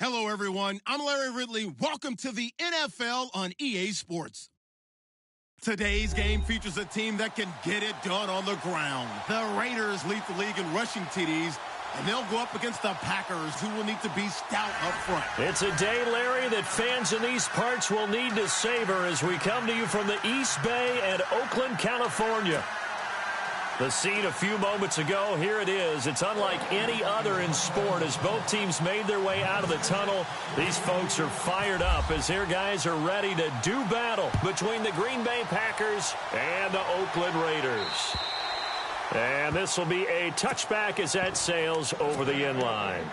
Hello, everyone. I'm Larry Ridley. Welcome to the NFL on EA Sports. Today's game features a team that can get it done on the ground. The Raiders lead the league in rushing TDs, and they'll go up against the Packers, who will need to be stout up front. It's a day, Larry, that fans in these parts will need to savor as we come to you from the East Bay and Oakland, California. The scene a few moments ago, here it is. It's unlike any other in sport as both teams made their way out of the tunnel. These folks are fired up as their guys are ready to do battle between the Green Bay Packers and the Oakland Raiders. And this will be a touchback as that sails over the end line.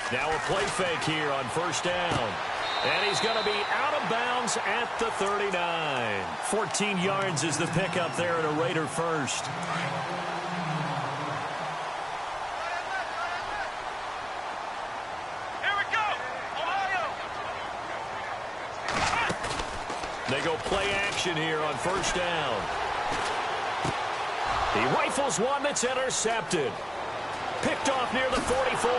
Now a play fake here on first down. And he's going to be out of bounds at the 39. 14 yards is the pickup there at a Raider first. They go play action here on first down. He rifles one that's intercepted. Picked off near the 44.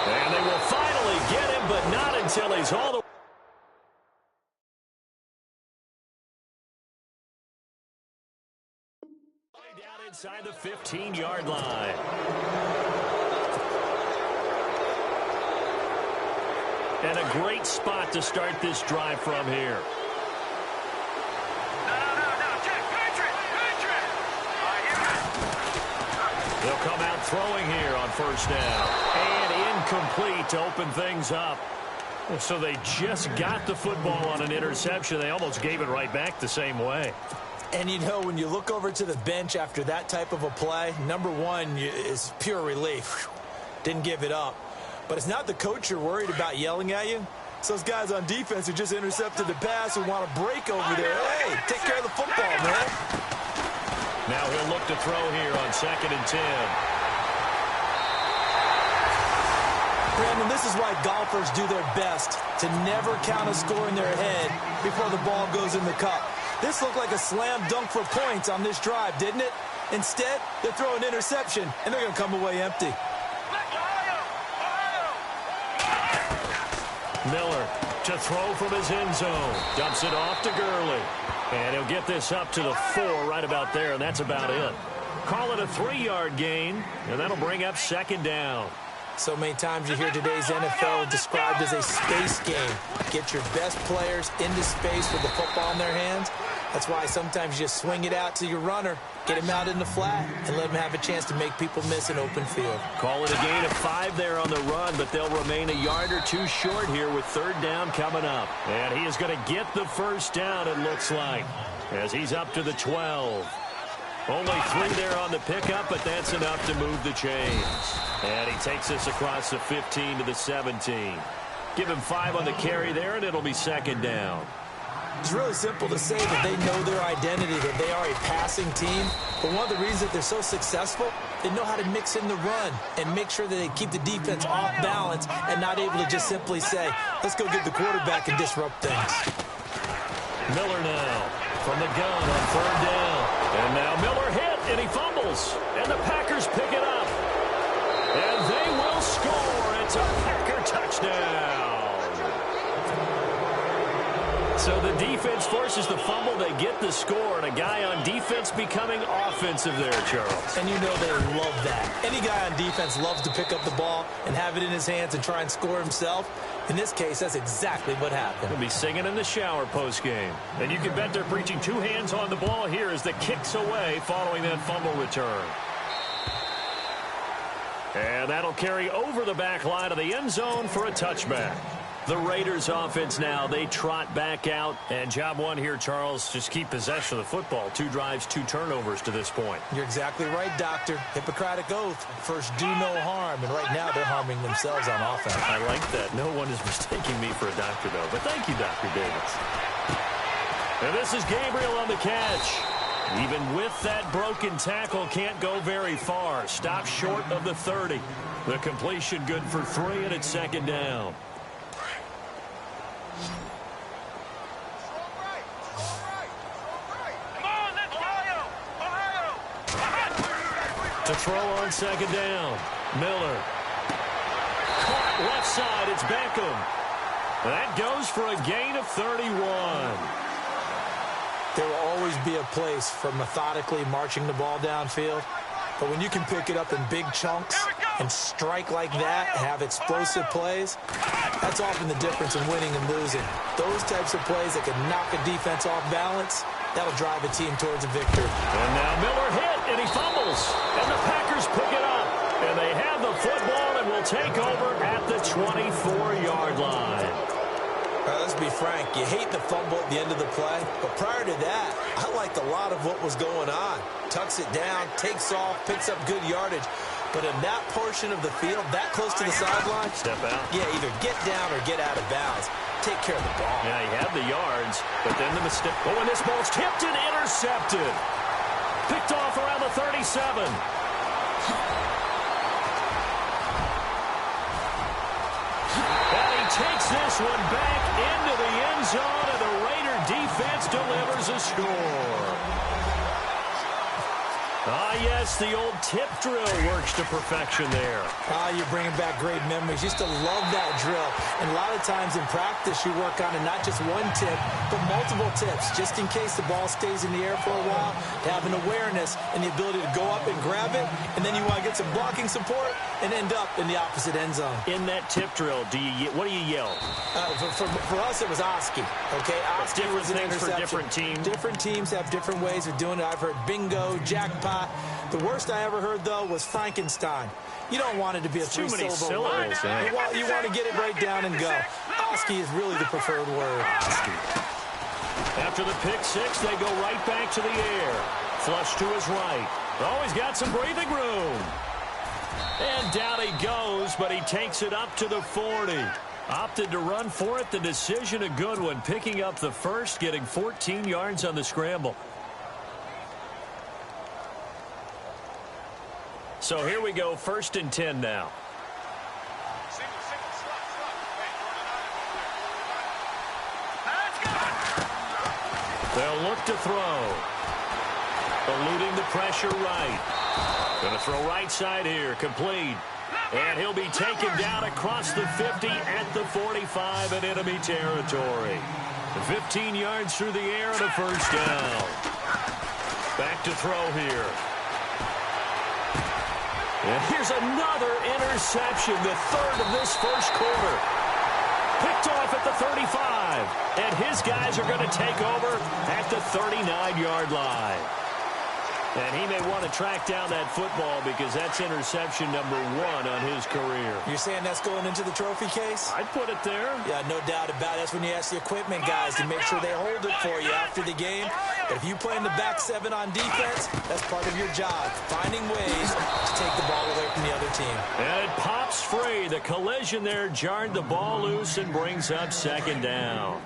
And they will finally get him, but not until he's all the way down inside the 15-yard line. And a great spot to start this drive from here. They'll come out throwing here on first down. And incomplete to open things up. So they just got the football on an interception. They almost gave it right back the same way. And, you know, when you look over to the bench after that type of a play, number one is pure relief. Didn't give it up. But it's not the coach you're worried about yelling at you. It's those guys on defense who just intercepted the pass and want to break over there. Hey, take care of the football, man. Now he'll look to throw here on 2nd and 10. Brandon, this is why golfers do their best to never count a score in their head before the ball goes in the cup. This looked like a slam dunk for points on this drive, didn't it? Instead, they throw an interception, and they're going to come away empty. Miller to throw from his end zone. Dumps it off to Gurley. And he'll get this up to the 4 right about there, and that's about it. Call it a 3-yard gain, and that'll bring up 2nd down. So many times you hear today's NFL described as a space game. Get your best players into space with the football in their hands. That's why sometimes you just swing it out to your runner, get him out in the flat, and let him have a chance to make people miss an open field. Call it a gain of 5 there on the run, but they'll remain a yard or 2 short here with 3rd down coming up. And he is going to get the first down, it looks like, as he's up to the 12. Only 3 there on the pickup, but that's enough to move the chains. And he takes this across the 15 to the 17. Give him 5 on the carry there, and it'll be 2nd down. It's really simple to say that they know their identity, that they are a passing team. But one of the reasons that they're so successful, they know how to mix in the run and make sure that they keep the defense off balance and not able to just simply say, let's go get the quarterback and disrupt things. Miller now from the gun on 3rd down. And now Miller hit, and he fumbles. And the Packers pick it up. And they will score. It's a Packer touchdown. So the defense forces the fumble. They get the score, and a guy on defense becoming offensive there, Charles. And you know they love that. Any guy on defense loves to pick up the ball and have it in his hands and try and score himself. In this case, that's exactly what happened. He'll be singing in the shower postgame. And you can bet they're preaching 2 hands on the ball here as the kick's away following that fumble return. And that'll carry over the back line of the end zone for a touchback. The Raiders offense now, they trot back out. And job one here, Charles, just keep possession of the football. 2 drives, 2 turnovers to this point. You're exactly right, Doctor. Hippocratic oath. First, do no harm. And right now, they're harming themselves on offense. I like that. No one is mistaking me for a doctor, though. But thank you, Dr. Davis. And this is Gabriel on the catch. Even with that broken tackle, can't go very far. Stop short of the 30. The completion good for 3, and it's 2nd down. To throw on 2nd down. Miller. Caught left side. It's Beckham. That goes for a gain of 31. There will always be a place for methodically marching the ball downfield. But when you can pick it up in big chunks and strike like that, have explosive plays, that's often the difference in winning and losing. Those types of plays that can knock a defense off balance, that'll drive a team towards a victory. And now Miller hit, and he fumbles. And the Packers pick it up. And they have the football and will take over at the 24-yard line. Let's be frank, you hate the fumble at the end of the play, but prior to that, I liked a lot of what was going on. Tucks it down, takes off, picks up good yardage. But in that portion of the field, that close to the sideline, step out. Yeah, either get down or get out of bounds. Take care of the ball. Yeah, he had the yards, but then the mistake. Oh, and this ball's tipped and intercepted. Picked off around the 37. And he takes this one back into the end zone, and the Raider defense delivers a score. Ah, yes, the old tip drill works to perfection there. You're bringing back great memories. Used to love that drill. And a lot of times in practice, you work on it, not just one tip, but multiple tips, just in case the ball stays in the air for a while, to have an awareness and the ability to go up and grab it, and then you want to get some blocking support and end up in the opposite end zone. In that tip drill, what do you yell? For us, it was Oski. Okay, Oski was an interception. For different teams. Different teams have different ways of doing it. I've heard bingo, jackpot. The worst I ever heard, though, was Frankenstein. You don't want it to be a three-syllable word. You want to get it right down and go. Oski is really the preferred word. Oski. After the pick six, they go right back to the air. Flush to his right. Oh, he's got some breathing room. And down he goes, but he takes it up to the 40. Opted to run for it. The decision a good one. Picking up the first, getting 14 yards on the scramble. So here we go, 1st and 10 now. They'll look to throw. Eluding the pressure right. Going to throw right side here, complete. And he'll be taken down across the 50 at the 45 in enemy territory. 15 yards through the air and a first down. Back to throw here. And here's another interception, the third of this first quarter. Picked off at the 35. And his guys are going to take over at the 39-yard line. And he may want to track down that football because that's interception number 1 on his career. You're saying that's going into the trophy case? I'd put it there. Yeah, no doubt about it. That's when you ask the equipment guys to make sure they hold it for you after the game. But if you play in the back 7 on defense, that's part of your job, finding ways to take the ball away from the other team. And it pops free. The collision there jarred the ball loose and brings up 2nd down.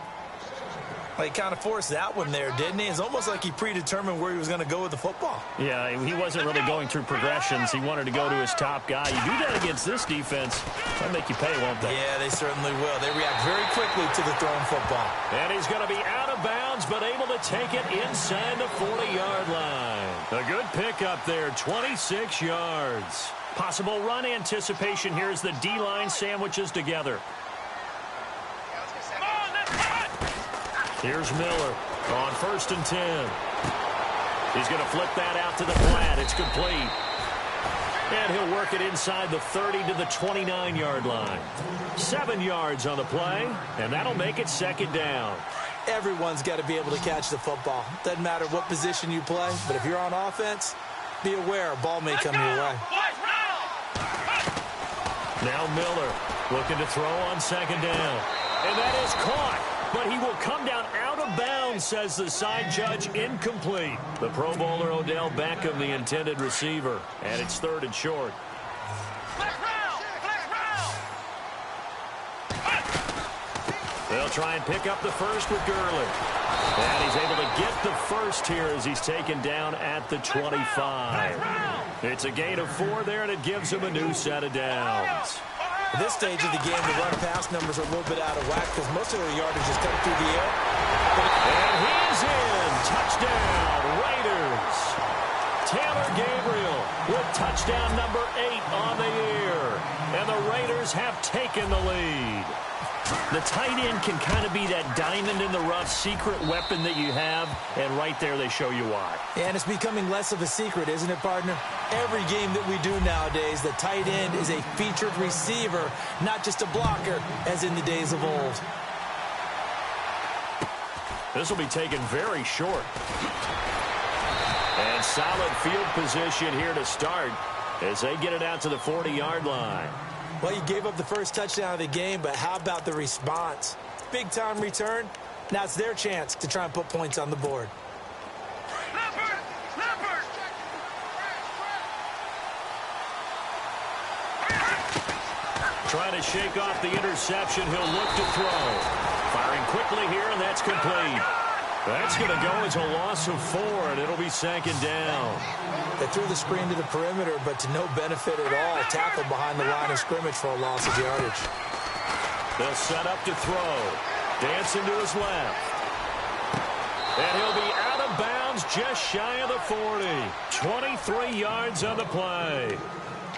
Well, he kind of forced that one there, didn't he? It's almost like he predetermined where he was going to go with the football. Yeah, he wasn't really going through progressions. He wanted to go to his top guy. You do that against this defense, they'll make you pay, won't they? Yeah, they certainly will. They react very quickly to the thrown football. And he's going to be out of bounds, but able to take it inside the 40-yard line. A good pickup there, 26 yards. Possible run anticipation here as the D-line sandwiches together. Here's Miller on 1st and 10. He's going to flip that out to the flat. It's complete. And he'll work it inside the 30 to the 29-yard line. 7 yards on the play, and that'll make it 2nd down. Everyone's got to be able to catch the football. Doesn't matter what position you play, but if you're on offense, be aware a ball may come your way. Now Miller looking to throw on 2nd down. And that is caught. But he will come down out of bounds, says the side judge. Incomplete. The Pro Bowler Odell Beckham, the intended receiver. And it's 3rd and short. They'll try and pick up the first with Gurley. And he's able to get the first here as he's taken down at the 25. It's a gain of 4 there, and it gives him a new set of downs. At this stage of the game, the run-pass numbers are a little bit out of whack because most of their yardage is coming through the air. And he's in. Touchdown, Raiders. Taylor Gabriel with touchdown number 8 on the year. And the Raiders have taken the lead. The tight end can kind of be that diamond in the rough secret weapon that you have, and right there they show you why. And it's becoming less of a secret, isn't it, partner? Every game that we do nowadays, the tight end is a featured receiver, not just a blocker, as in the days of old. This will be taken very short. And solid field position here to start as they get it out to the 40-yard line. Well, you gave up the first touchdown of the game, but how about the response? Big-time return. Now it's their chance to try and put points on the board. Trying to shake off the interception. He'll look to throw. Firing quickly here, and that's complete. That's going to go as a loss of 4, and it'll be 2nd down. They threw the screen to the perimeter, but to no benefit at all. Tackled behind the line of scrimmage for a loss of yardage. They'll set up to throw. Dancing to his left. And he'll be out of bounds just shy of the 40. 23 yards on the play.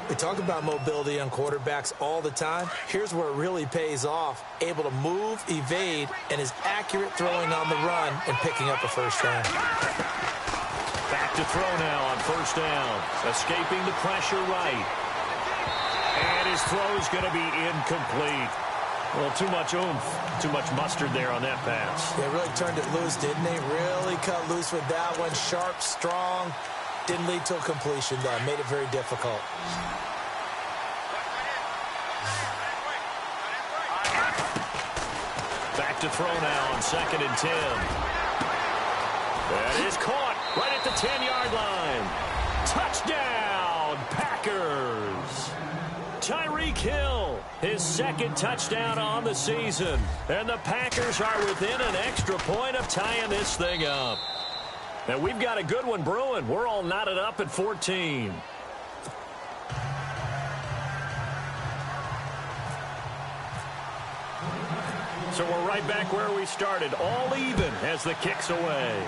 We talk about mobility on quarterbacks all the time. Here's where it really pays off. Able to move, evade, and is accurate throwing on the run and picking up a first down. Back to throw now on first down. Escaping the pressure right. And his throw's going to be incomplete. Well, too much oomph, too much mustard there on that pass. They really turned it loose, didn't they? Really cut loose with that one. Sharp, strong. Didn't lead to a completion, though. Made it very difficult. Back to throw now on 2nd and 10. That is caught right at the 10-yard line. Touchdown, Packers. Tyreek Hill, his 2nd touchdown on the season. And the Packers are within an extra point of tying this thing up. And we've got a good one brewing. We're all knotted up at 14. So we're right back where we started, all even as the kick's away.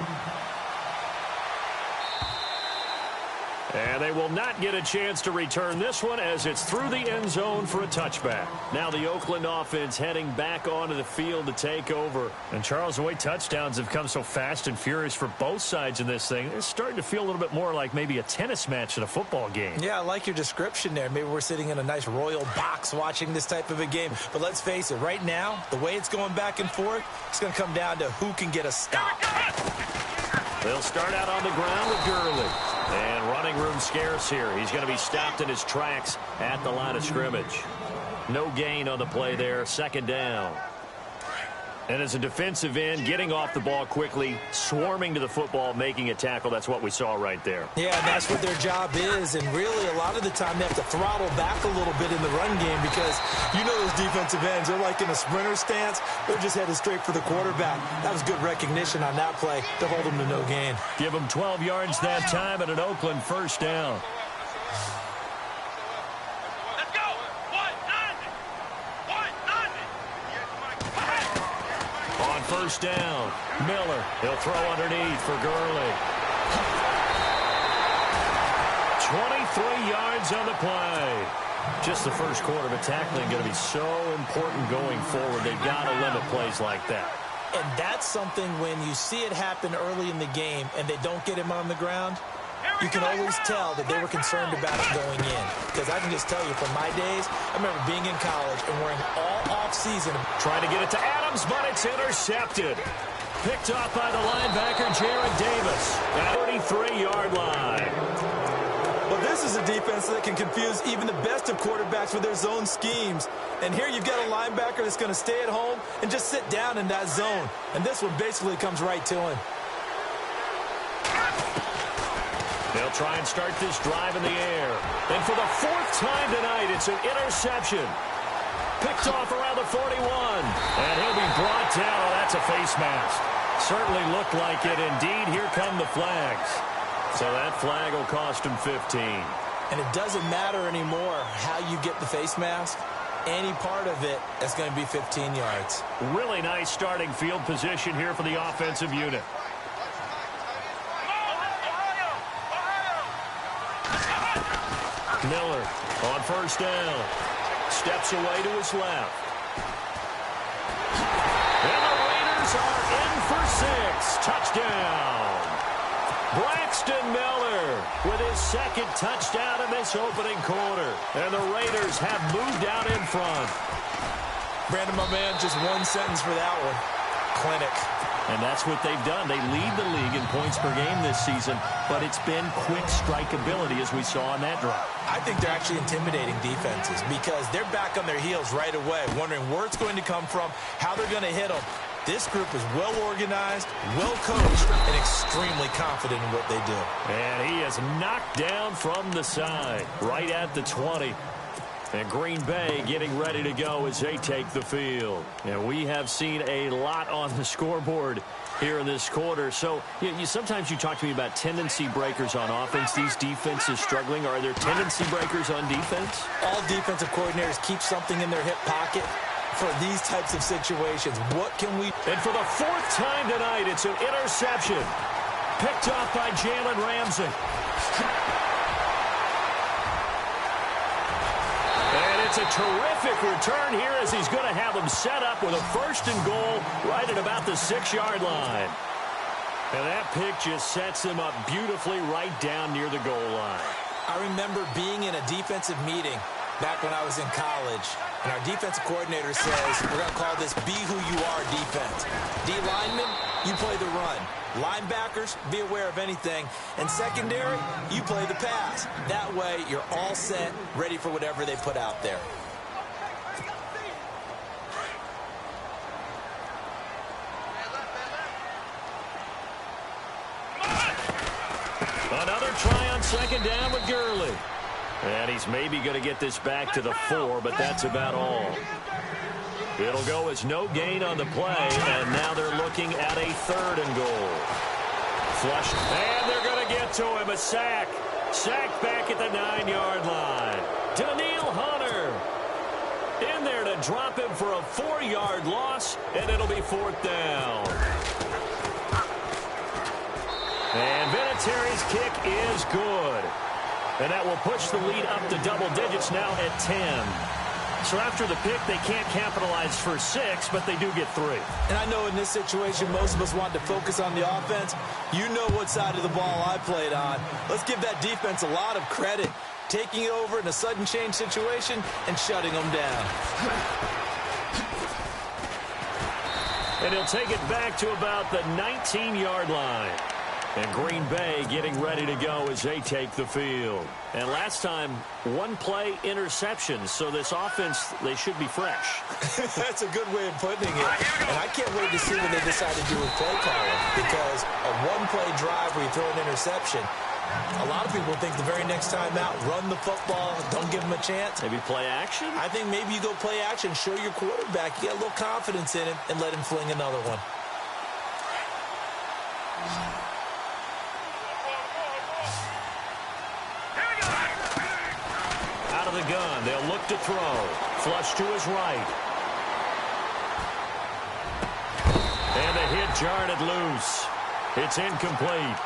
And they will not get a chance to return this one as it's through the end zone for a touchback. Now the Oakland offense heading back onto the field to take over. And Charles, the way touchdowns have come so fast and furious for both sides in this thing, it's starting to feel a little bit more like maybe a tennis match in a football game. Yeah, I like your description there. Maybe we're sitting in a nice royal box watching this type of a game. But let's face it, right now, the way it's going back and forth, it's going to come down to who can get a stop. They'll start out on the ground with Gurley. And running room scarce here. He's going to be stopped in his tracks at the line of scrimmage. No gain on the play there. 2nd down. And as a defensive end, getting off the ball quickly, swarming to the football, making a tackle. That's what we saw right there. Yeah, and that's what their job is. And really, a lot of the time, they have to throttle back a little bit in the run game because you know those defensive ends, they're like in a sprinter stance. They're just headed straight for the quarterback. That was good recognition on that play to hold them to no gain. Give them 12 yards that time and an Oakland first down. First down. Miller. He'll throw underneath for Gurley. 23 yards on the play. Just the first quarter, but tackling going to be so important going forward. They've got to limit plays like that. And that's something when you see it happen early in the game and they don't get him on the ground, you can always tell that they were concerned about it going in. Because I can just tell you from my days, I remember being in college and wearing all off-season. Trying to get it to Adams, but it's intercepted. Picked off by the linebacker, Jared Davis. At 33-yard line. Well, this is a defense that can confuse even the best of quarterbacks with their zone schemes. And here you've got a linebacker that's going to stay at home and just sit down in that zone. And this one basically comes right to him. They'll try and start this drive in the air. And for the 4th time tonight, it's an interception. Picked off around the 41. And he'll be brought down. Oh, that's a face mask. Certainly looked like it. Indeed, here come the flags. So that flag will cost him 15. And it doesn't matter anymore how you get the face mask. Any part of it, that's going to be 15 yards. Really nice starting field position here for the offensive unit. Miller on first down. Steps away to his left. And the Raiders are in for 6. Touchdown. Braxton Miller with his 2nd touchdown in this opening quarter. And the Raiders have moved out in front. Brandon, my man, just one sentence for that one. Clinic. And that's what they've done. They lead the league in points per game this season, but it's been quick strikeability as we saw on that drive. I think they're actually intimidating defenses because they're back on their heels right away, wondering where it's going to come from, how they're going to hit them. This group is well organized, well coached, and extremely confident in what they do. And he is knocked down from the side, right at the 20. And Green Bay getting ready to go as they take the field. And we have seen a lot on the scoreboard here in this quarter. So sometimes you talk to me about tendency breakers on offense. These defenses struggling. Are there tendency breakers on defense? All defensive coordinators keep something in their hip pocket. for these types of situations. What can we... And for the fourth time tonight, it's an interception. Picked off by Jalen Ramsey. And it's a terrific return here as he's going to have them set up with a 1st and goal right at about the 6-yard line. And that pick just sets him up beautifully right down near the goal line. I remember being in a defensive meeting back when I was in college, and our defensive coordinator says, we're going to call this be who you are defense. D linemen, you play the run. Linebackers, be aware of anything. And secondary, you play the pass. That way, you're all set, ready for whatever they put out there. Another try on 2nd down with Gurley. And he's maybe going to get this back to the 4, but that's about all. It'll go as no gain on the play, and now they're looking at a 3rd and goal. Flush, and they're going to get to him. A sack. Sack back at the 9-yard line. Daniil Hunter in there to drop him for a 4-yard loss, and it'll be 4th down. And Vinatieri's kick is good. And that will push the lead up to double digits now at 10. So after the pick, they can't capitalize for 6, but they do get 3. And I know in this situation, most of us want to focus on the offense. You know what side of the ball I played on. Let's give that defense a lot of credit. Taking it over in a sudden change situation and shutting them down. And he'll take it back to about the 19-yard line. And Green Bay getting ready to go as they take the field. And last time, 1-play interception. So this offense, they should be fresh. That's a good way of putting it. And I can't wait to see what they decide to do with play calling. Because a 1-play drive where you throw an interception, a lot of people think the very next time out, run the football, don't give them a chance. Maybe play action? I think maybe you go play action, show your quarterback, you get a little confidence in him, and let him fling another one. Out of the gun, they'll look to throw. Flush to his right. And the hit jarred it loose. It's incomplete.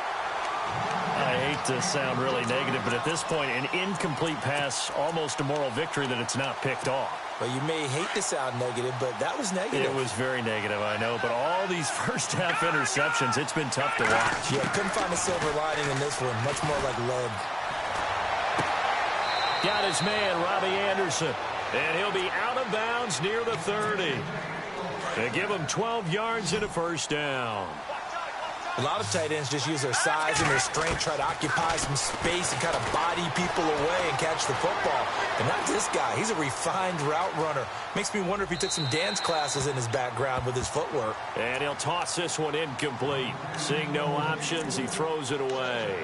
I hate to sound really negative, but at this point, an incomplete pass, almost a moral victory that it's not picked off. Well, you may hate to sound negative, but that was negative. It was very negative, I know. But all these first-half interceptions, it's been tough to watch. Yeah, couldn't find a silver lining in this one. Much more like lead. Got his man, Robbie Anderson. And he'll be out of bounds near the 30. They give him 12 yards and a 1st down. A lot of tight ends just use their size and their strength, try to occupy some space and kind of body people away and catch the football. But not this guy. He's a refined route runner. Makes me wonder if he took some dance classes in his background with his footwork. And he'll toss this one incomplete. Seeing no options, he throws it away.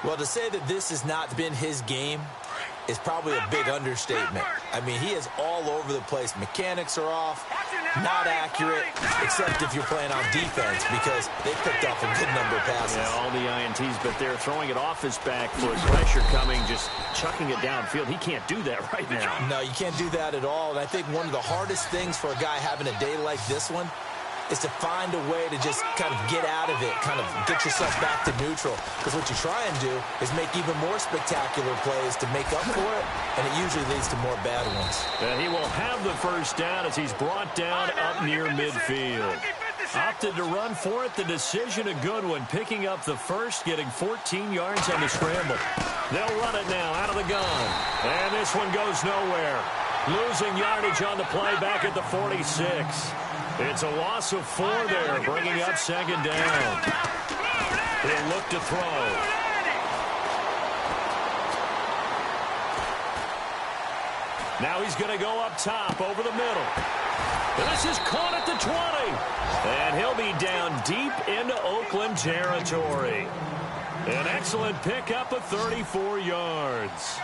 Well, to say that this has not been his game is probably a big understatement. I mean, he is all over the place. Mechanics are off, not accurate, except if you're playing on defense because they picked off a good number of passes. Yeah, all the INTs, but they're throwing it off his back for pressure coming, just chucking it downfield. He can't do that right now. No, you can't do that at all. And I think one of the hardest things for a guy having a day like this one is to find a way to just kind of get out of it, kind of get yourself back to neutral. Because what you try and do is make even more spectacular plays to make up for it, and it usually leads to more bad ones. And he will have the 1st down as he's brought down up near midfield. Opted to run for it. The decision a good one. Picking up the 1st, getting 14 yards on the scramble. They'll run it now out of the gun. And this one goes nowhere. Losing yardage on the play back at the 46. It's a loss of 4 there, bringing up 2nd down. He'll look to throw. Now he's going to go up top over the middle. And this is caught at the 20. And he'll be down deep into Oakland territory. An excellent pickup of 34 yards.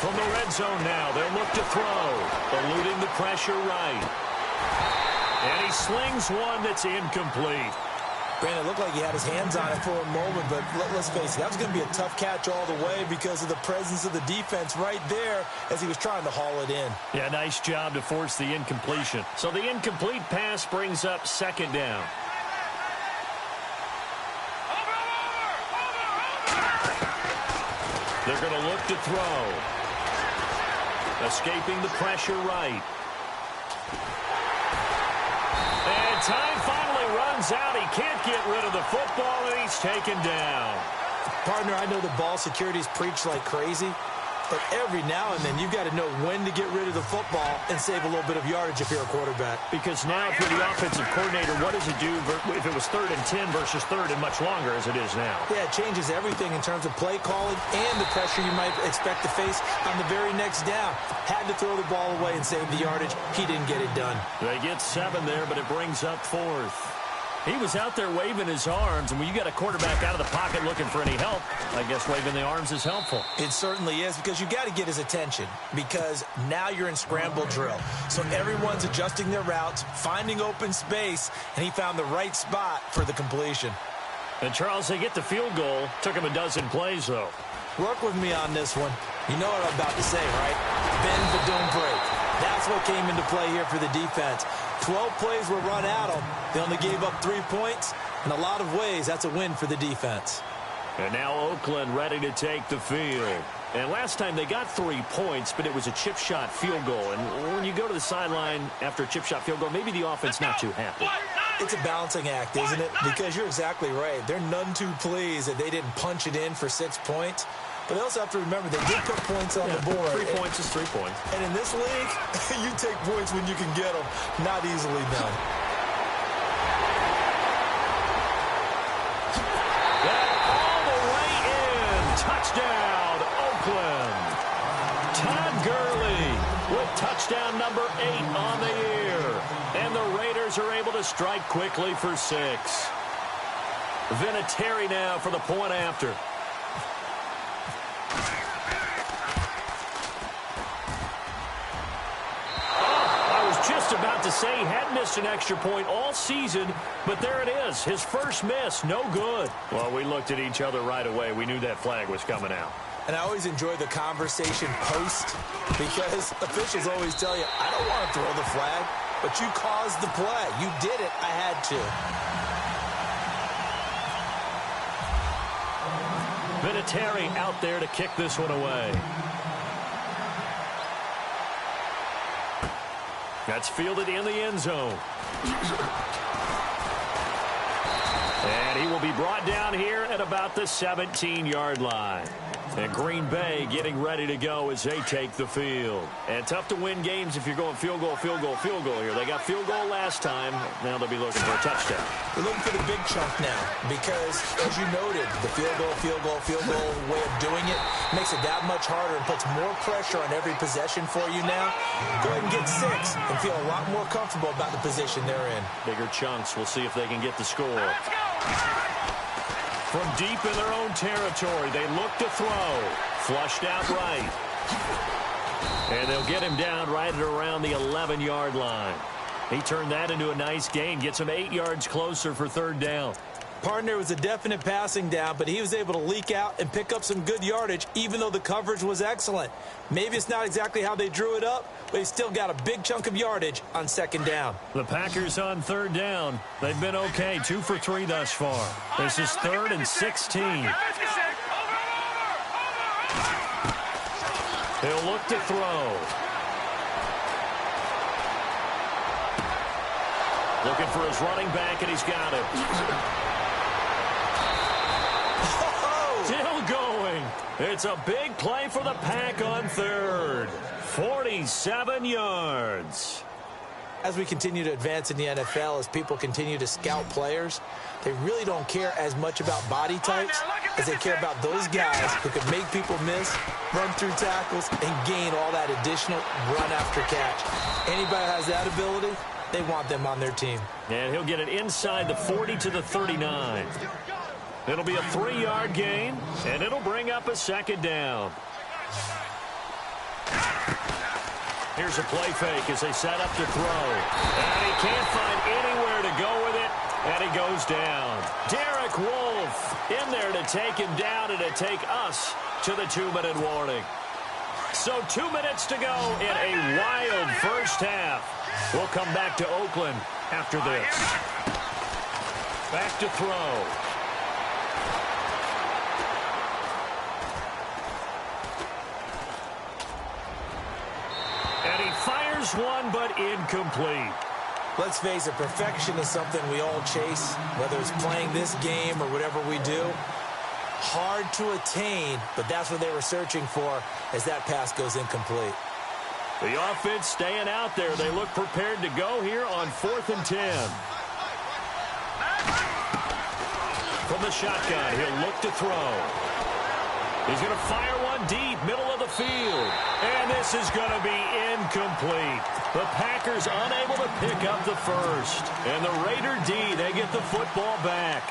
From the red zone now, they'll look to throw, eluding the pressure right. And he slings one that's incomplete. Brandon, it looked like he had his hands on it for a moment, but let's face it, that was going to be a tough catch all the way because of the presence of the defense right there as he was trying to haul it in. Yeah, nice job to force the incompletion. So the incomplete pass brings up second down. They're going to look to throw. Escaping the pressure right. And time finally runs out. He can't get rid of the football, and he's taken down. Partner, I know the ball security's preached like crazy, but every now and then you've got to know when to get rid of the football and save a little bit of yardage if you're a quarterback. Because now if you're the offensive coordinator, what does it do if it was 3rd and 10 versus 3rd and much longer as it is now? Yeah, it changes everything in terms of play calling and the pressure you might expect to face on the very next down. Had to throw the ball away and save the yardage. He didn't get it done. They get 7 there, but it brings up 4th. He was out there waving his arms, and when you got a quarterback out of the pocket looking for any help, I guess waving the arms is helpful. It certainly is, because you got to get his attention, because now you're in scramble drill. So everyone's adjusting their routes, finding open space, and he found the right spot for the completion. And, Charles, they get the field goal. Took him a dozen plays, though. Work with me on this one. You know what I'm about to say, right? Bend but don't break. That's what came into play here for the defense. 12 plays were run at them. They only gave up 3 points. In a lot of ways, that's a win for the defense. And now Oakland ready to take the field. And last time they got 3 points, but it was a chip shot field goal. And when you go to the sideline after a chip shot field goal, maybe the offense not too happy. It's a balancing act, isn't it? Because you're exactly right. They're none too pleased that they didn't punch it in for 6 points. But they also have to remember they did put points on the board. 3 points is 3 points. And in this league, you take points when you can get them. Not easily done. That all the way in. Touchdown, Oakland. Todd Gurley with touchdown number 8 on the year. And the Raiders are able to strike quickly for 6. Vinatieri now for the point after. Just about to say he had missed an extra point all season, but there it is. His first miss, no good. Well, we looked at each other right away. We knew that flag was coming out. And I always enjoy the conversation post, because officials always tell you, I don't want to throw the flag, but you caused the play. You did it. I had to. Vinatieri out there to kick this one away. That's fielded in the end zone. And he will be brought down here at about the 17-yard line. And Green Bay getting ready to go as they take the field. And tough to win games if you're going field goal, field goal, field goal here. They got field goal last time. Now they'll be looking for a touchdown. We're looking for the big chunk now because, as you noted, the field goal way of doing it makes it that much harder and puts more pressure on every possession for you now. Go ahead and get 6 and feel a lot more comfortable about the position they're in. Bigger chunks. We'll see if they can get the score. From deep in their own territory, they look to throw. Flushed out right. And they'll get him down right at around the 11-yard line. He turned that into a nice gain. Gets him 8 yards closer for 3rd down. Partner, was a definite passing down, but he was able to leak out and pick up some good yardage, even though the coverage was excellent. Maybe it's not exactly how they drew it up, but he still got a big chunk of yardage on 2nd down. The Packers on 3rd down. They've been okay, 2 for 3 thus far. This is 3rd and 16. He'll look to throw. Looking for his running back, and he's got him. Still going. It's a big play for the Pack on 3rd. 47 yards. As we continue to advance in the NFL, as people continue to scout players, they really don't care as much about body types as they care about those guys who can make people miss, run through tackles, and gain all that additional run after catch. Anybody that has that ability, they want them on their team. And he'll get it inside the 40 to the 39. It'll be a 3-yard gain, and it'll bring up a 2nd down. Here's a play fake as they set up to throw. And he can't find anywhere to go with it. And he goes down. Derek Wolfe in there to take him down and to take us to the 2-minute warning. So 2 minutes to go in a wild first half. We'll come back to Oakland after this. Back to throw. And he fires one, but incomplete. Let's face it, perfection is something we all chase, whether it's playing this game or whatever we do. Hard to attain, but that's what they were searching for as that pass goes incomplete. The offense staying out there. They look prepared to go here on 4th and 10. From the shotgun, he'll look to throw. He's going to fire one deep, middle of the field. And this is going to be incomplete. The Packers unable to pick up the first. And the Raider D, they get the football back.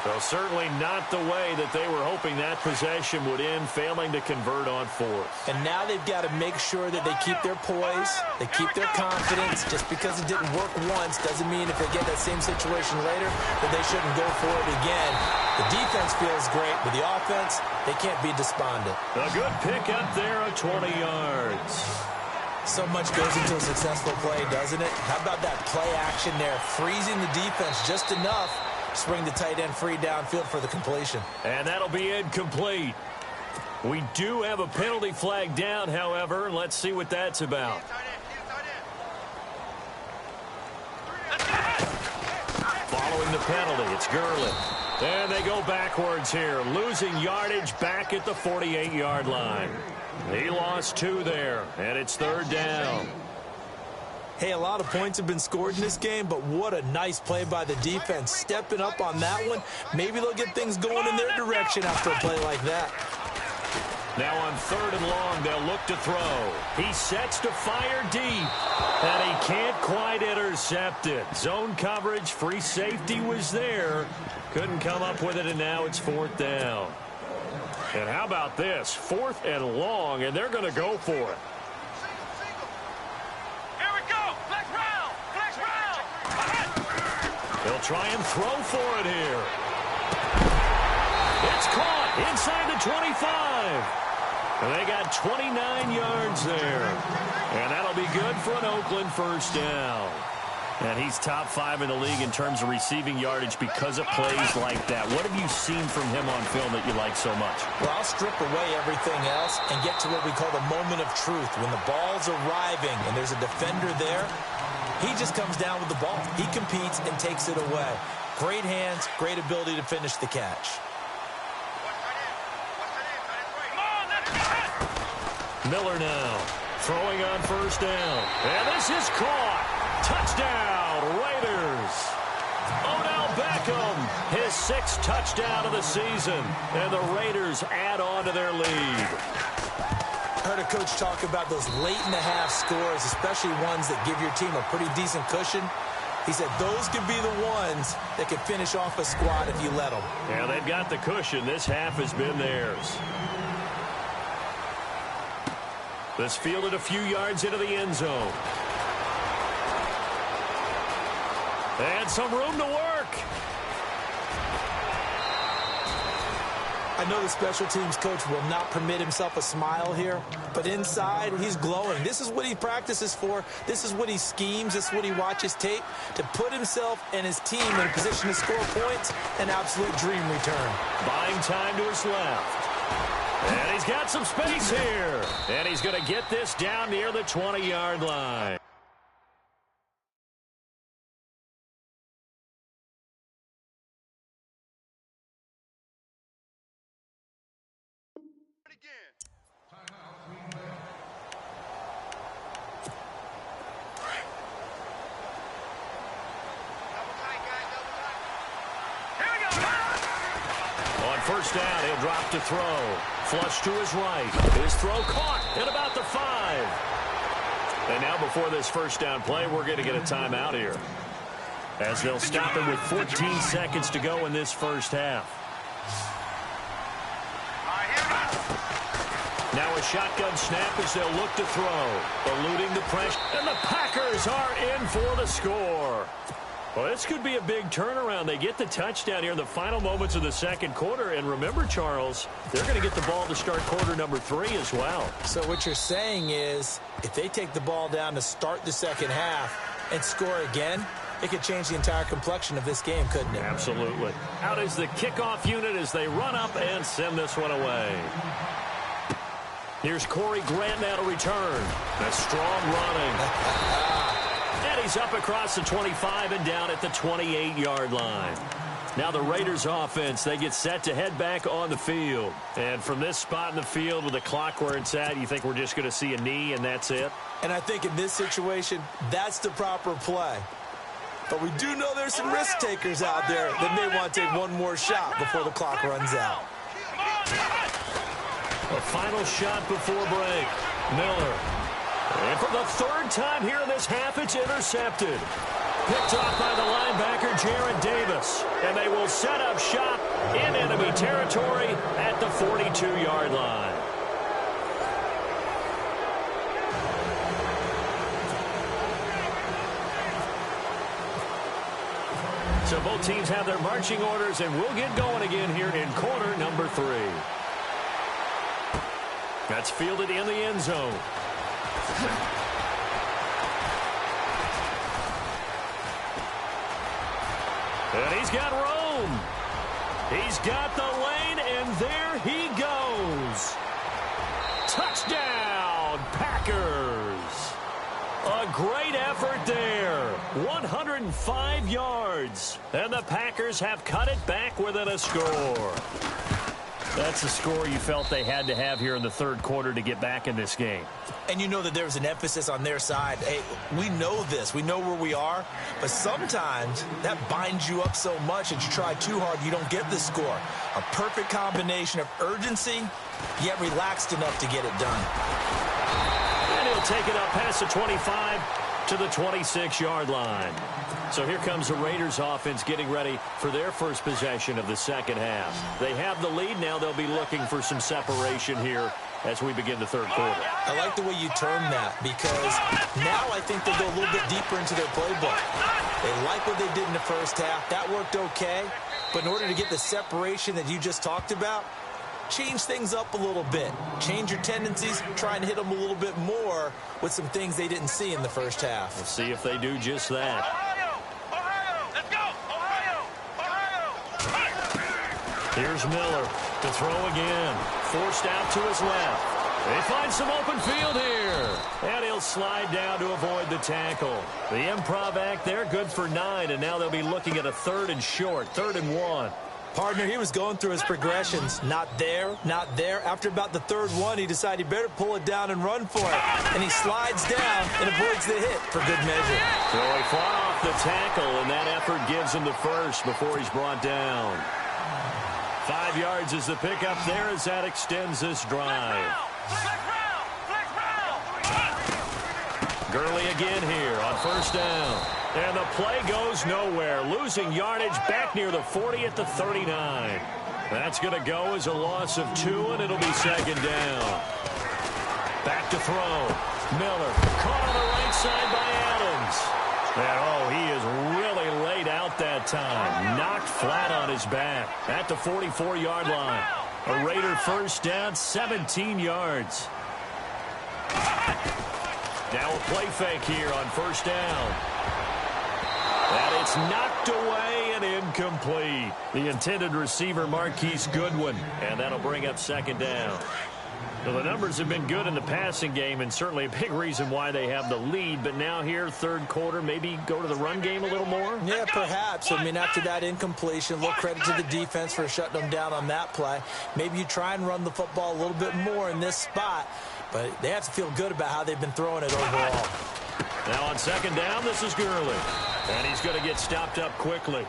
Well, certainly not the way that they were hoping that possession would end, failing to convert on 4th. And now they've got to make sure that they keep their poise, they keep their confidence. Just because it didn't work once doesn't mean if they get that same situation later that they shouldn't go for it again. The defense feels great, but the offense, they can't be despondent. A good pick up there of 20 yards. So much goes into a successful play, doesn't it? How about that play action there, freezing the defense just enough to bring the tight end free downfield for the completion. And that'll be incomplete. We do have a penalty flag down, however. Let's see what that's about. Following the penalty, it's Gurley. And they go backwards here, losing yardage back at the 48-yard line. He lost 2 there, and it's 3rd down. Hey, a lot of points have been scored in this game, but what a nice play by the defense. Stepping up on that one, maybe they'll get things going in their direction after a play like that. Now on 3rd and long, they'll look to throw. He sets to fire deep, and he can't quite intercept it. Zone coverage, free safety was there. Couldn't come up with it, and now it's 4th down. And how about this? 4th and long, and they're going to go for it. They'll try and throw for it here. It's caught inside the 25. And they got 29 yards there. And that'll be good for an Oakland first down. And he's top 5 in the league in terms of receiving yardage because of plays like that. What have you seen from him on film that you like so much? Well, I'll strip away everything else and get to what we call the moment of truth. When the ball's arriving and there's a defender there, he just comes down with the ball. He competes and takes it away. Great hands, great ability to finish the catch. Miller now throwing on 1st down. And this is caught. Touchdown, Raiders. Odell Beckham, his 6th touchdown of the season. And the Raiders add on to their lead. I heard a coach talk about those late-in-the-half scores, especially ones that give your team a pretty decent cushion. He said those could be the ones that could finish off a squad if you let them. Yeah, they've got the cushion. This half has been theirs. This fielded a few yards into the end zone. And some room to work. I know the special teams coach will not permit himself a smile here, but inside, he's glowing. This is what he practices for. This is what he schemes. This is what he watches tape to put himself and his team in a position to score points. An absolute dream return. Buying time to his left. And he's got some space here. And he's going to get this down near the 20-yard line. First down, he'll drop to throw. Flush to his right. His throw caught at about the 5. And now before this first down play, we're going to get a timeout here, as they'll stop him with 14 seconds to go in this first half. Now a shotgun snap as they'll look to throw. Eluding the pressure. And the Packers are in for the score. Well, this could be a big turnaround. They get the touchdown here in the final moments of the second quarter. And remember, Charles, they're going to get the ball to start quarter number 3 as well. So what you're saying is if they take the ball down to start the second half and score again, it could change the entire complexion of this game, couldn't it? Absolutely. Out is the kickoff unit as they run up and send this one away. Here's Corey Grant now to return. That's strong running. And he's up across the 25 and down at the 28-yard line. Now the Raiders offense, they get set to head back on the field. And from this spot in the field with the clock where it's at, you think we're just going to see a knee and that's it? And I think in this situation, that's the proper play. But we do know there's some risk takers out there that may want to take one more shot before the clock runs out. A final shot before break. Miller. And for the third time here in this half, it's intercepted. Picked off by the linebacker, Jared Davis. And they will set up shop in enemy territory at the 42-yard line. So both teams have their marching orders, and we'll get going again here in quarter number 3. That's fielded in the end zone. And he's got room. He's got the lane, and there he goes. Touchdown, Packers. A great effort there. 105 yards. And the Packers have cut it back within a score. That's the score you felt they had to have here in the third quarter to get back in this game. And you know that there was an emphasis on their side. Hey, we know this. We know where we are. But sometimes that binds you up so much that you try too hard, you don't get the score. A perfect combination of urgency, yet relaxed enough to get it done. And he'll take it up past the 25 to the 26-yard line. So here comes the Raiders offense getting ready for their first possession of the second half. They have the lead. Now they'll be looking for some separation here as we begin the third quarter. I like the way you term that because now I think they'll go a little bit deeper into their playbook. They like what they did in the first half. That worked okay. But in order to get the separation that you just talked about, change things up a little bit. Change your tendencies. Try and hit them a little bit more with some things they didn't see in the first half. We'll see if they do just that. Here's Miller to throw again. Forced out to his left. They find some open field here. And he'll slide down to avoid the tackle. The improv act there, good for 9. And now they'll be looking at a 3rd and short, 3rd and 1. Partner, he was going through his progressions. Not there, not there. After about the 3rd one, he decided he better pull it down and run for it. And he slides down and avoids the hit for good measure. So he fought off the tackle, and that effort gives him the first before he's brought down. 5 yards is the pickup there as that extends this drive. Gurley again here on first down. And the play goes nowhere. Losing yardage back near the 40 at the 39. That's going to go as a loss of 2, and it'll be second down. Back to throw. Miller caught on the right side by Adams. And, oh, he is really laid out that time. Knocked flat on his back at the 44-yard line. A Raider first down, 17 yards. Now a play fake here on first down. And it's knocked away and incomplete. The intended receiver, Marquise Goodwin. And that'll bring up second down. Well, the numbers have been good in the passing game, and certainly a big reason why they have the lead. But now here, third quarter, maybe go to the run game a little more? Yeah, perhaps. I mean, after that incompletion, a little credit to the defense for shutting them down on that play. Maybe you try and run the football a little bit more in this spot. But they have to feel good about how they've been throwing it overall. Now on second down, this is Gurley. And he's going to get stopped up quickly.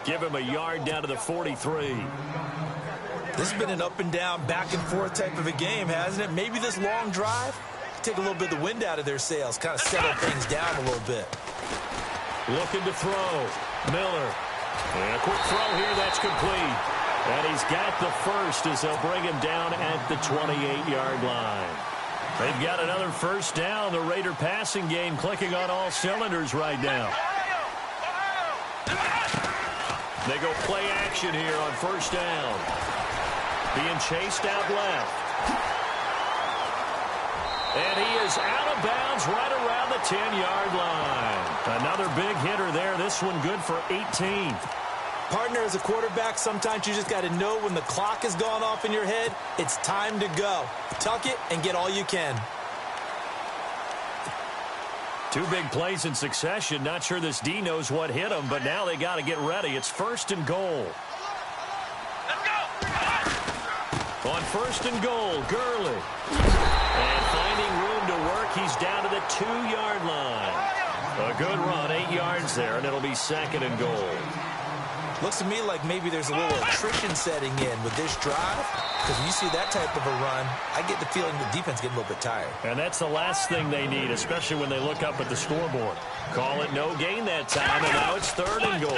Give him a yard down to the 43. This has been an up and down, back and forth type of a game, hasn't it? Maybe this long drive take a little bit of the wind out of their sails, kind of settle things down a little bit. Looking to throw. Miller. And a quick throw here, that's complete. And he's got the first as they'll bring him down at the 28-yard line. They've got another first down. The Raider passing game clicking on all cylinders right now. They go play action here on first down. Being chased out left. And he is out of bounds right around the 10-yard line. Another big hitter there. This one good for 18. Partner, as a quarterback, sometimes you just got to know when the clock has gone off in your head, it's time to go. Tuck it and get all you can. Two big plays in succession. Not sure this D knows what hit him, but now they got to get ready. It's first and goal. On first and goal, Gurley. And finding room to work, he's down to the 2-yard line. A good run, 8 yards there, and it'll be second and goal. Looks to me like maybe there's a little attrition setting in with this drive. Because when you see that type of a run, I get the feeling the defense getting a little bit tired. And that's the last thing they need, especially when they look up at the scoreboard. Call it no gain that time, and now it's third and goal.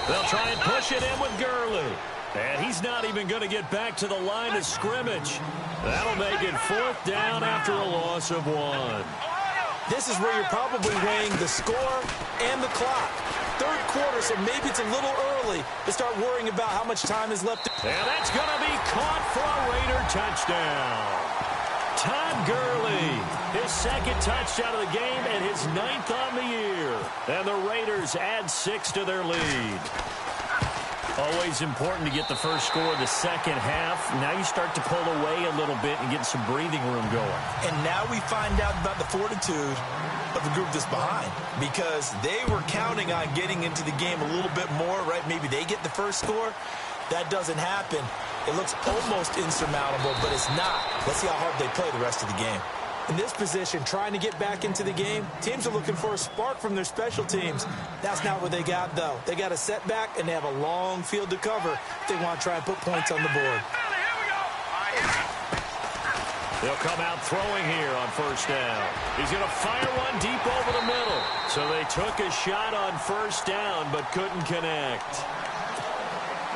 They'll try and push it in with Gurley. And he's not even going to get back to the line of scrimmage. That'll make it fourth down after a loss of 1. This is where you're probably weighing the score and the clock. Third quarter, so maybe it's a little early to start worrying about how much time is left. And that's going to be caught for a Raider touchdown. Todd Gurley, his second touchdown of the game and his 9th on the year. And the Raiders add 6 to their lead. Always important to get the first score of the second half. Now you start to pull away a little bit and get some breathing room going. And now we find out about the fortitude of the group that's behind, because they were counting on getting into the game a little bit more, right? Maybe they get the first score. That doesn't happen. It looks almost insurmountable, but it's not. Let's see how hard they play the rest of the game. In this position, trying to get back into the game, teams are looking for a spark from their special teams. That's not what they got, though. They got a setback, and they have a long field to cover if they want to try and put points on the board. They'll come out throwing here on first down. He's going to fire one deep over the middle. So they took a shot on first down, but couldn't connect.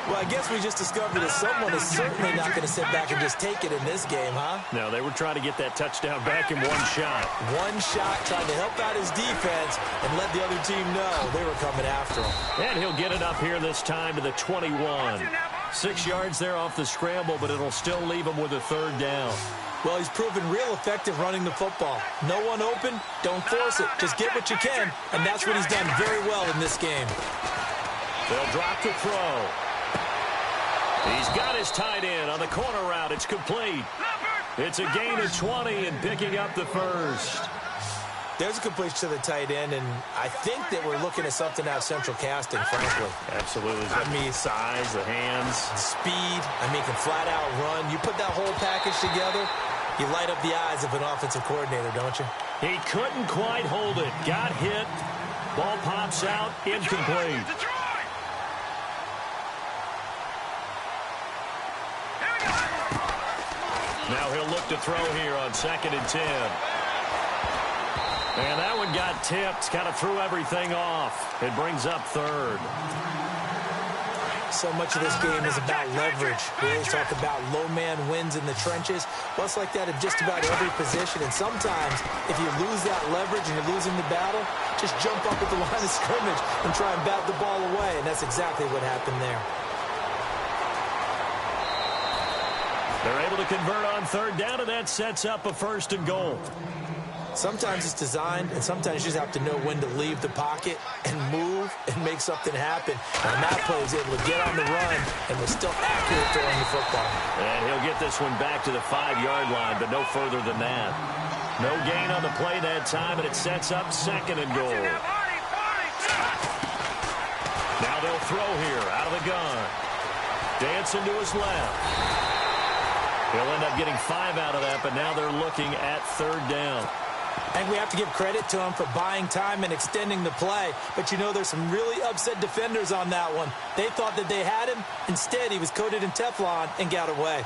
Well, I guess we just discovered that someone is certainly not going to sit back and just take it in this game, huh? No, they were trying to get that touchdown back in one shot. One shot, trying to help out his defense and let the other team know they were coming after him. And he'll get it up here this time to the 21. 6 yards there off the scramble, but it'll still leave him with a third down. Well, he's proven real effective running the football. No one open, don't force it. Just get what you can, and that's what he's done very well in this game. They'll drop to throw. He's got his tight end on the corner route. It's complete. It's a gain of 20 and picking up the first. There's a completion to the tight end, and I think that we're looking at something out of central casting, frankly. Absolutely. I mean, size, the hands. Speed. I mean, can flat out run. You put that whole package together, you light up the eyes of an offensive coordinator, don't you? He couldn't quite hold it. Got hit. Ball pops out. Incomplete. Now he'll look to throw here on 2nd and 10. And that one got tipped. Kind of threw everything off. It brings up third. So much of this game is about leverage. We always talk about low man wins in the trenches. Well, it's like that in just about every position. And sometimes, if you lose that leverage and you're losing the battle, just jump up at the line of scrimmage and try and bat the ball away. And that's exactly what happened there. They're able to convert on third down, and that sets up a first and goal. Sometimes it's designed, and sometimes you just have to know when to leave the pocket and move and make something happen. And that play was able to get on the run and was still accurate throwing the football. And he'll get this one back to the 5-yard line, but no further than that. No gain on the play that time, and it sets up 2nd and goal. Now they'll throw here out of the gun. Dancing to his left. He'll end up getting 5 out of that, but now they're looking at third down. And we have to give credit to him for buying time and extending the play. But, you know, there's some really upset defenders on that one. They thought that they had him. Instead, he was coated in Teflon and got away.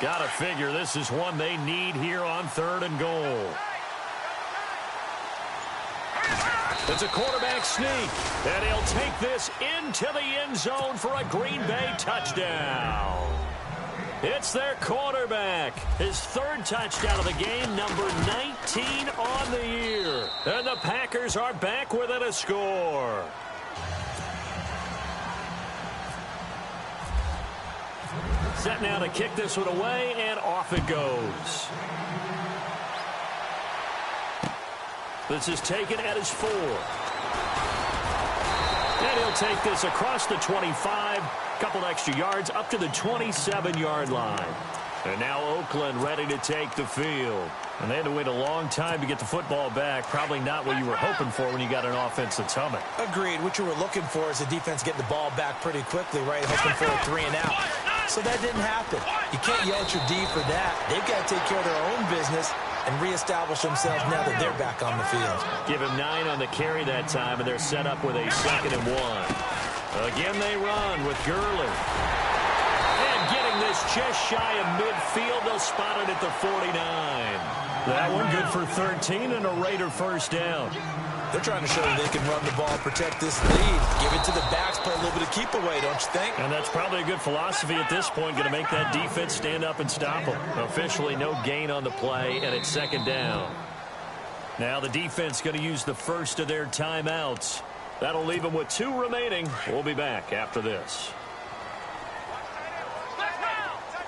Gotta figure this is one they need here on 3rd and goal. It's a quarterback sneak, and he'll take this into the end zone for a Green Bay touchdown. It's their quarterback. His third touchdown of the game, number 19 on the year. And the Packers are back within a score. Set now to kick this one away, and off it goes. This is taken at his 4. And he'll take this across the 25, couple extra yards up to the 27-yard line. And now Oakland ready to take the field. And they had to wait a long time to get the football back. Probably not what you were hoping for when you got an offense that's humming. Agreed. What you were looking for is the defense getting the ball back pretty quickly, right? Hoping for a 3 and out. So that didn't happen. You can't yell at your D for that. They've got to take care of their own business and reestablish themselves now that they're back on the field. Give him 9 on the carry that time, and they're set up with a 2nd and 1. Again, they run with Gurley. And getting this just shy of midfield, they'll spot it at the 49. That one good for 13 and a Raider first down. They're trying to show that they can run the ball, protect this lead, give it to the backs, play a little bit of keep away, don't you think? And that's probably a good philosophy at this point, going to make that defense stand up and stop them. Officially, no gain on the play, and it's 2nd down. Now the defense going to use the first of their timeouts. That'll leave them with 2 remaining. We'll be back after this.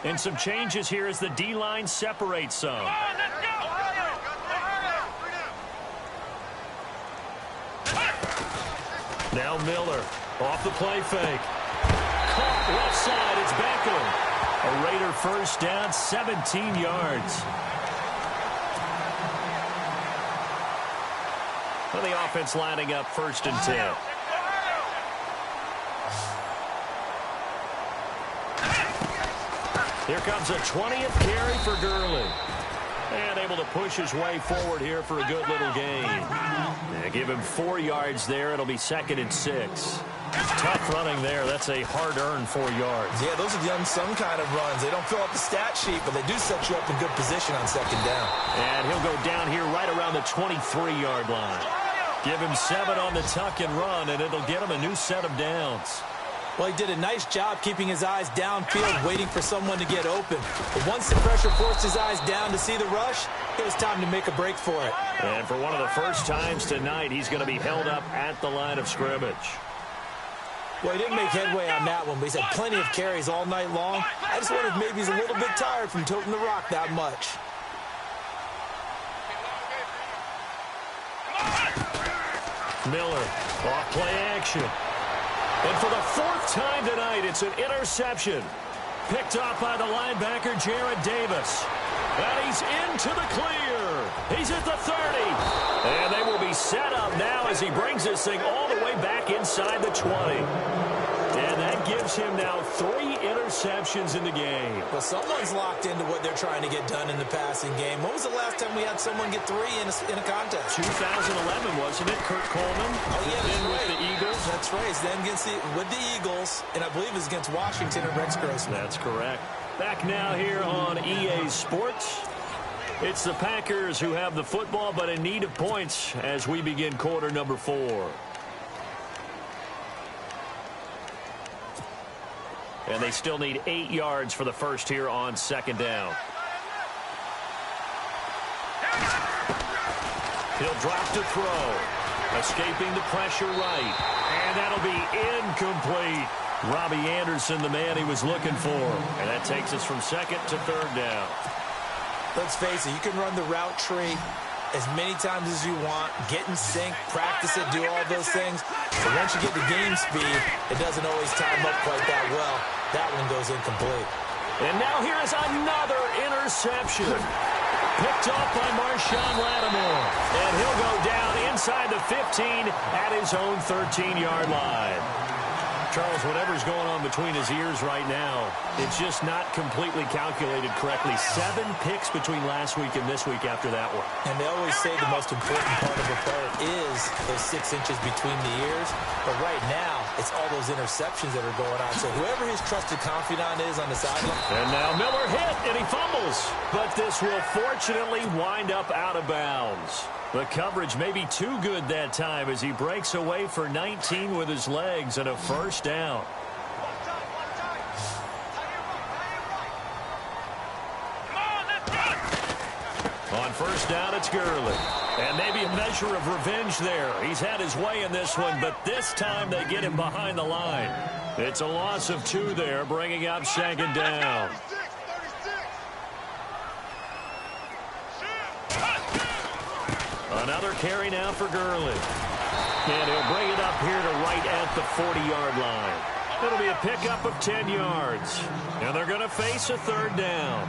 And some changes here as the D-line separates some. Now Miller off the play fake. Caught left side. It's Beckham. A Raider first down, 17 yards. Well, the offense lining up 1st and 10. Here comes a 20th carry for Gurley. And able to push his way forward here for a good little gain. Yeah, give him 4 yards there. It'll be 2nd and 6. Tough running there. That's a hard-earned 4 yards. Yeah, those are the unsung kind of runs. They don't fill up the stat sheet, but they do set you up in good position on 2nd down. And he'll go down here right around the 23-yard line. Give him 7 on the tuck and run, and it'll get him a new set of downs. Well, he did a nice job keeping his eyes downfield, waiting for someone to get open. But once the pressure forced his eyes down to see the rush, it was time to make a break for it. And for one of the first times tonight, he's going to be held up at the line of scrimmage. Well, he didn't make headway on that one, but he's had plenty of carries all night long. I just wonder if maybe he's a little bit tired from toting the rock that much. Miller, off play action. And for the 4th time tonight, it's an interception. Picked off by the linebacker, Jared Davis. And he's into the clear. He's at the 30. And they will be set up now as he brings this thing all the way back inside the 20. And that gives him now 3 interceptions in the game. Well, someone's locked into what they're trying to get done in the passing game. When was the last time we had someone get 3 in a contest? 2011, wasn't it? Kurt Coleman. Oh, yeah, that's right. With the Eagles. That's right. It's then with the Eagles, and I believe it's against Washington and Rex Grossman. That's correct. Back now here on EA Sports. It's the Packers who have the football, but in need of points as we begin quarter number 4. And they still need 8 yards for the first here on 2nd down. He'll drop to throw. Escaping the pressure right. And that'll be incomplete. Robbie Anderson, the man he was looking for. And that takes us from 2nd to 3rd down. Let's face it, you can run the route tree as many times as you want, get in sync, practice it, do all those things. But once you get to game speed, it doesn't always time up quite that well. That one goes incomplete. And now here is another interception. Picked off by Marshawn Lattimore. And he'll go down inside the 15 at his own 13-yard line. Charles, whatever's going on between his ears right now, it's just not completely calculated correctly. 7 picks between last week and this week after that one. And they always say the most important part of a player is those 6 inches between the ears. But right now, it's all those interceptions that are going on. So whoever his trusted confidant is on the sideline. And now Miller hit, and he fumbles. But this will fortunately wind up out of bounds. The coverage may be too good that time as he breaks away for 19 with his legs and a first down. On first down, it's Gurley. And maybe a measure of revenge there. He's had his way in this one, but this time they get him behind the line. It's a loss of 2 there, bringing up second down. Another carry now for Gurley. And he'll bring it up here to right at the 40-yard line. It'll be a pickup of 10 yards. And they're going to face a third down.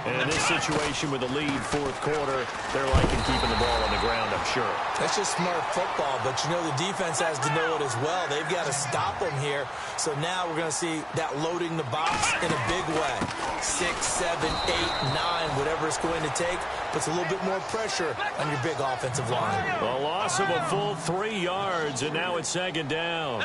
And in this situation with the lead fourth quarter, they're liking keeping the ball on the ground, I'm sure. That's just smart football, but you know the defense has to know it as well. They've got to stop them here. So now we're going to see that loading the box in a big way. 6, 7, 8, 9, whatever it's going to take, puts a little bit more pressure on your big offensive line. A loss of a full 3 yards, and now it's second down.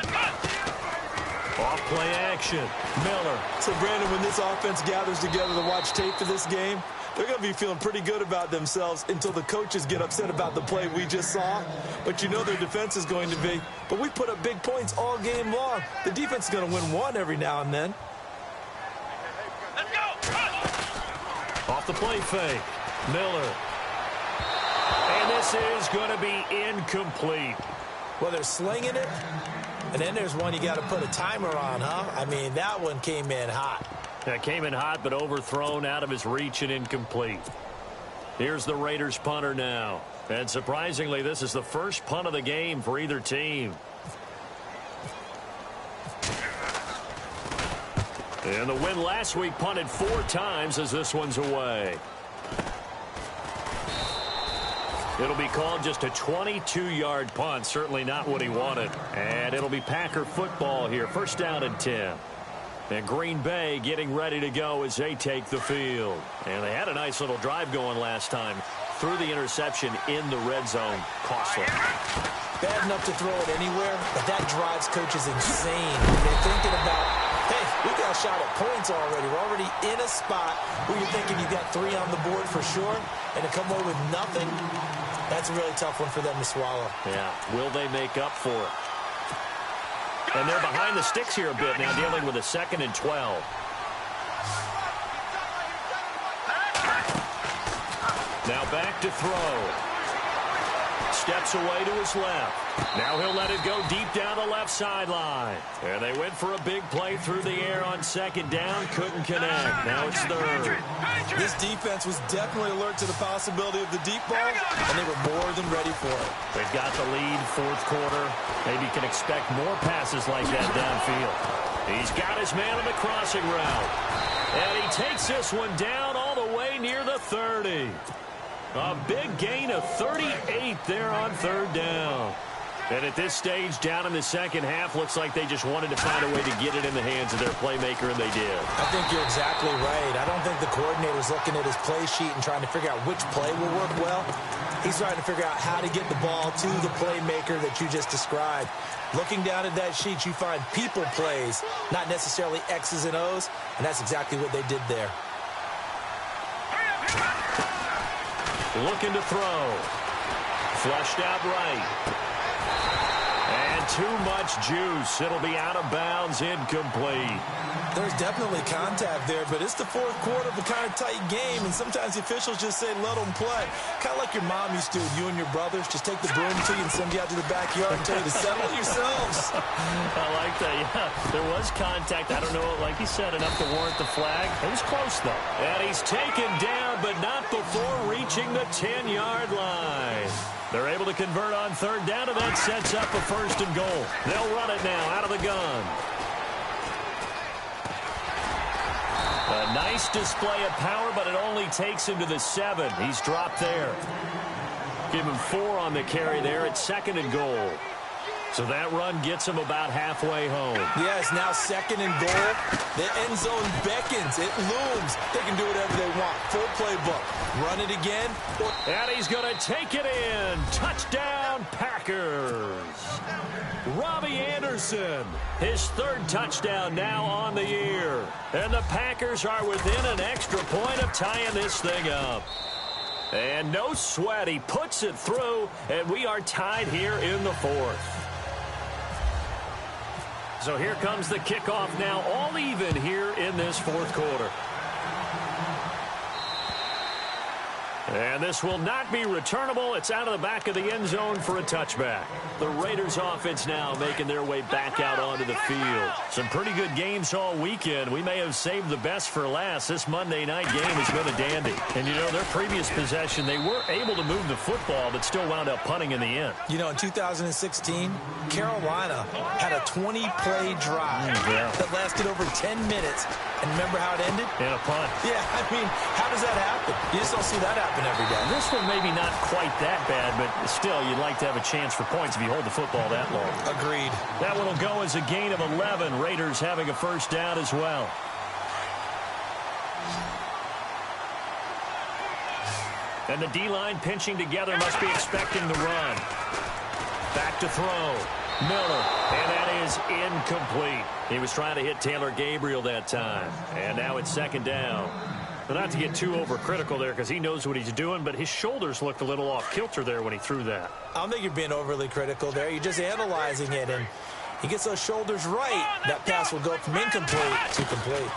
Off play action. Miller. So, Brandon, when this offense gathers together to watch tape for this game, they're going to be feeling pretty good about themselves until the coaches get upset about the play we just saw. But you know their defense is going to be. But we put up big points all game long. The defense is going to win one every now and then. Let's go. Off the play fake. Miller. And this is going to be incomplete. Well, they're slinging it. And then there's one you got to put a timer on, huh? I mean, that one came in hot. That came in hot, but overthrown out of his reach and incomplete. Here's the Raiders punter now. And surprisingly, this is the first punt of the game for either team. And the win last week punted 4 times as this one's away. It'll be called just a 22-yard punt. Certainly not what he wanted. And it'll be Packer football here. First down and 10. And Green Bay getting ready to go as they take the field. And they had a nice little drive going last time. Threw the interception in the red zone. Costly. Bad enough to throw it anywhere, but that drives coaches insane. They're thinking about, hey, we got a shot at points already. We're already in a spot where you're thinking you got 3 on the board for sure, and to come away with nothing, that's a really tough one for them to swallow. Yeah. Will they make up for it? And they're behind the sticks here a bit now, dealing with a 2nd and 12. Now back to throw. Steps away to his left. Now he'll let it go deep down the left sideline. And they went for a big play through the air on 2nd down. Couldn't connect. Now it's 3rd. This defense was definitely alert to the possibility of the deep ball, and they were more than ready for it. They've got the lead, fourth quarter. Maybe can expect more passes like that downfield. He's got his man on the crossing route. And he takes this one down all the way near the 30. A big gain of 38 there on 3rd down. And at this stage, down in the second half, looks like they just wanted to find a way to get it in the hands of their playmaker, and they did. I think you're exactly right. I don't think the coordinator's looking at his play sheet and trying to figure out which play will work well. He's trying to figure out how to get the ball to the playmaker that you just described. Looking down at that sheet, you find people plays, not necessarily X's and O's, and that's exactly what they did there. Looking to throw. Flushed out right. And too much juice. It'll be out of bounds, incomplete. There's definitely contact there, but it's the fourth quarter of a kind of tight game, and sometimes the officials just say, let them play. Kind of like your mom used to, you and your brothers, just take the broom to you and send you out to the backyard and tell you to settle yourselves. I like that, yeah. There was contact. I don't know, like he said, enough to warrant the flag. It was close, though. And he's taken down, but not before reaching the 10-yard line. They're able to convert on 3rd down, and that sets up a 1st and goal. They'll run it now out of the gun. A nice display of power, but it only takes him to the 7. He's dropped there. Give him 4 on the carry there at 2nd and goal. So that run gets him about halfway home. Yes, now 2nd and goal. The end zone beckons. It looms. They can do whatever they want. Full playbook. Run it again. And he's going to take it in. Touchdown, Packers. Robbie Anderson, his 3rd touchdown now on the year. And the Packers are within an extra point of tying this thing up. And no sweat. He puts it through, and we are tied here in the fourth. So here comes the kickoff now, all even here in this fourth quarter. And this will not be returnable. It's out of the back of the end zone for a touchback. The Raiders offense now making their way back out onto the field. Some pretty good games all weekend. We may have saved the best for last. This Monday night game has been a dandy. And, you know, their previous possession, they were able to move the football, but still wound up punting in the end. You know, in 2016, Carolina had a 20-play drive that lasted over 10 minutes. And remember how it ended? In a punt. Yeah, I mean, how does that happen? You just don't see that happen every day. This one maybe not quite that bad, but still, you'd like to have a chance for points if you hold the football that long. Agreed. That one will go as a gain of 11. Raiders having a first down as well. And the D-line pinching together, must be expecting the run. Back to throw. Miller, and that is incomplete. He was trying to hit Taylor Gabriel that time. And now it's second down. But not to get too overcritical there because he knows what he's doing, but his shoulders looked a little off kilter there when he threw that. I don't think you're being overly critical there. You're just analyzing it, and he gets those shoulders right. That pass will go from incomplete to complete.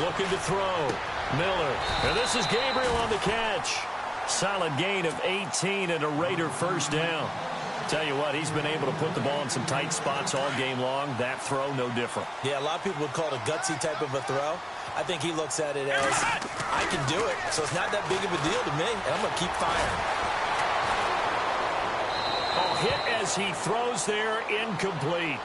Looking to throw. Miller. And this is Gabriel on the catch. Solid gain of 18 and a Raider first down. Tell you what, he's been able to put the ball in some tight spots all game long. That throw, no different. Yeah, a lot of people would call it a gutsy type of a throw. I think he looks at it as, I can do it, so it's not that big of a deal to me, and I'm going to keep firing. Oh, hit as he throws there, incomplete.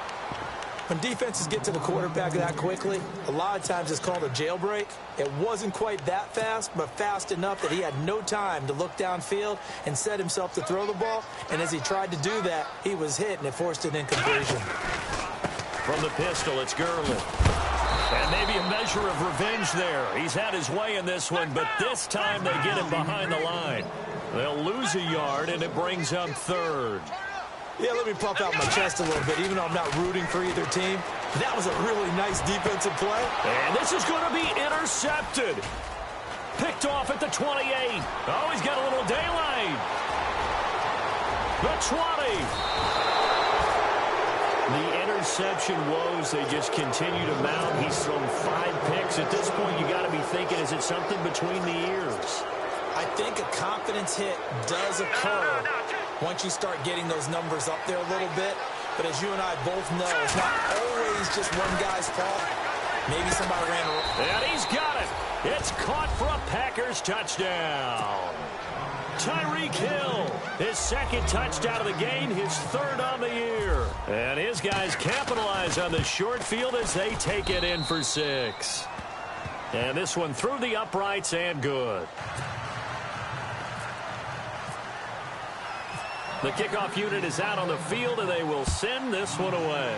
When defenses get to the quarterback that quickly, a lot of times it's called a jailbreak. It wasn't quite that fast, but fast enough that he had no time to look downfield and set himself to throw the ball. And as he tried to do that, he was hit, and it forced an incompletion. From the pistol, it's Gurley. And maybe a measure of revenge there. He's had his way in this one, but this time they get him behind the line. They'll lose a yard, and it brings up third. Yeah, let me puff out my chest a little bit, even though I'm not rooting for either team. That was a really nice defensive play. And this is going to be intercepted. Picked off at the 28. Oh, he's got a little daylight. The 20. The interception woes, they just continue to mount. He's thrown 5 picks. At this point, you got to be thinking, is it something between the ears? I think a confidence hit does occur once you start getting those numbers up there a little bit. But as you and I both know, it's not always just one guy's fault. Maybe somebody ran a... And he's got it. It's caught for a Packers touchdown. Tyreek Hill, his second touchdown of the game, his third on the year. And his guys capitalize on the short field as they take it in for 6. And this one through the uprights and good. The kickoff unit is out on the field, and they will send this one away.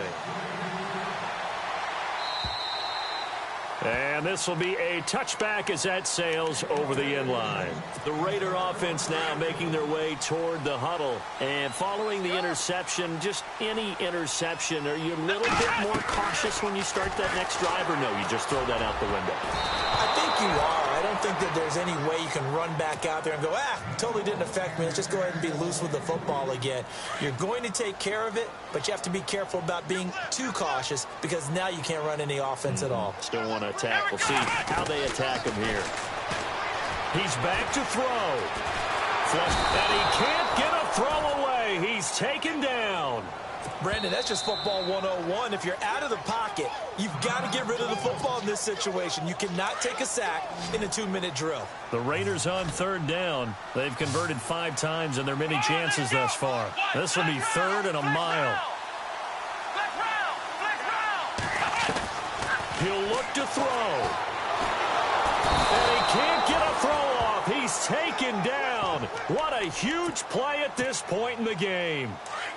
And this will be a touchback as that sails over the end line. The Raider offense now making their way toward the huddle. And following the interception, just any interception, are you a little bit more cautious when you start that next drive, or no, you just throw that out the window? I think you are. I don't think that there's any way you can run back out there and go, totally didn't affect me. Let's just go ahead and be loose with the football again. You're going to take care of it, but you have to be careful about being too cautious because now you can't run any offense at all. Still want to attack. We'll see how they attack him here. He's back to throw. And he can't get a throw away. He's taken down. Brandon, that's just football 101. If you're out of the pocket, you've got to get rid of the football in this situation. You cannot take a sack in a 2-minute drill. The Raiders on third down. They've converted 5 times in their many chances thus far. This will be third and a mile. He'll look to throw. And he can't get a throw off. He's taken down. What a huge play at this point in the game.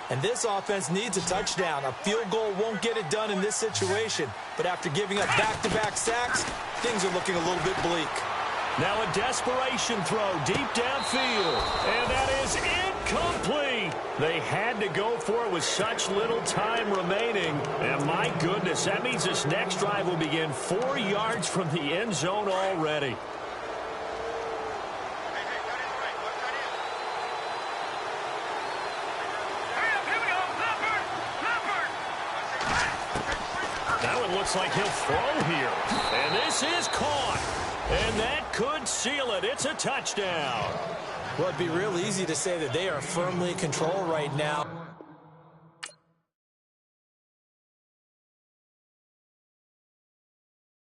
And this offense needs a touchdown. A field goal won't get it done in this situation. But after giving up back-to-back sacks, things are looking a little bit bleak. Now a desperation throw deep downfield. And that is incomplete. They had to go for it with such little time remaining. And my goodness, that means this next drive will begin 4 yards from the end zone already. looks like he'll throw here. And this is caught. And that could seal it. It's a touchdown. Well, it'd be real easy to say that they are firmly in control right now.